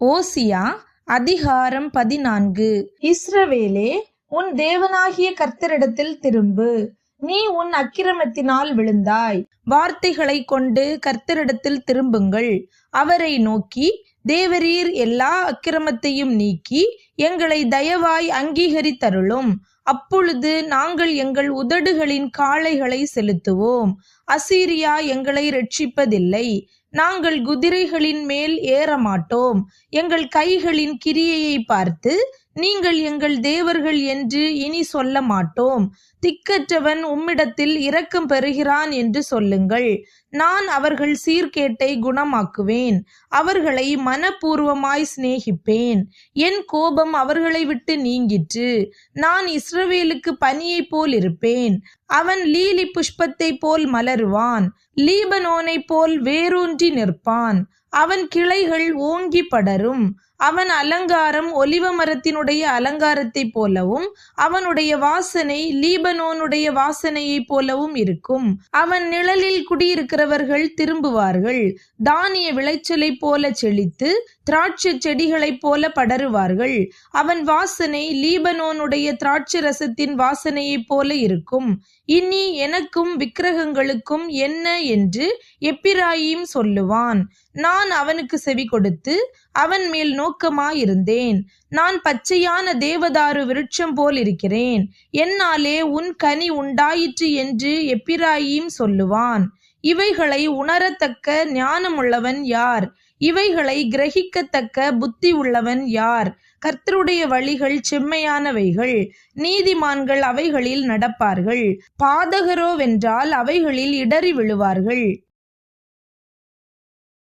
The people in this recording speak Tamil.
ஓசியா அதிகாரம் 14. இஸ்ரவேலே, உன் தேவனாகிய கர்த்தரிடத்தில் திரும்பு. நீ உன் அக்கிரமத்தினால் விழுந்தாய். வார்த்தைகளை கொண்டு கர்த்தரிடத்தில் திரும்புங்கள். அவரை நோக்கி, தேவரீர் எல்லா அக்கிரமத்தையும் நீக்கி எங்களை தயவாய் அங்கீகரித்தருளும். அப்பொழுது நாங்கள் எங்கள் உதடுகளின் காளைகளை செலுத்துவோம். அசீரியா எங்களை இரட்சிப்பதில்லை. நாங்கள் குதிரைகளின் மேல் ஏறமாட்டோம். எங்கள் கைகளின் கிரியையை பார்த்து நீங்கள் எங்கள் தேவர்கள் என்று இனி சொல்ல மாட்டோம். திக்கற்றவன் உம்மிடத்தில் இரக்கம் பெறுகிறான் என்று சொல்லுங்கள். நான் அவர்கள் சீர்கேட்டை குணமாக்குவேன். அவர்களை மனப்பூர்வமாய் சிநேகிப்பேன். என் கோபம் அவர்களை விட்டு நீங்கிற்று. நான் இஸ்ரவேலுக்கு பனியைப் போல் இருப்பேன். அவன் லீலி புஷ்பத்தை போல் மலருவான். லீபனோனை போல் வேரூன்றி நிற்பான். அவன் கிளைகள் ஓங்கி படரும். அவன் அலங்காரம் ஒலிவ மரத்தினுடைய அலங்காரத்தை போலவும் அவனுடைய வாசனை லீபனோனுடைய வாசனையைப் போலவும் இருக்கும். அவன் நிழலில் குடியிருக்கிறவர்கள் திரும்புவார்கள். தானிய விளைச்சலை போல செழித்து திராட்சை செடிகளைப் போல படருவார்கள். அவன் வாசனை லீபனோனுடைய திராட்சை ரசத்தின் வாசனையைப் போல இருக்கும். இனி எனக்கும் விக்கிரகங்களுக்கும் என்ன என்று எப்பிராயீம் சொல்லுவான். நான் அவனுக்கு செவி கொடுத்து அவன் மேல் நோக்கமாயிருந்தேன். நான் பச்சையான தேவதாரு விருட்சம் போல் இருக்கிறேன். என்னாலே உன் கனி உண்டாயிற்று என்று எப்பிராயீம் சொல்லுவான். இவைகளை உணரத்தக்க ஞானமுள்ளவன் யார்? இவைகளை கிரகிக்கத்தக்க புத்தி உள்ளவன் யார்? கர்த்தருடைய வழிகள் செம்மையானவைகள். நீதிமான்கள் அவைகளில் நடப்பார்கள். பாதகரோவென்றால் அவைகளில் இடறி விழுவார்கள்.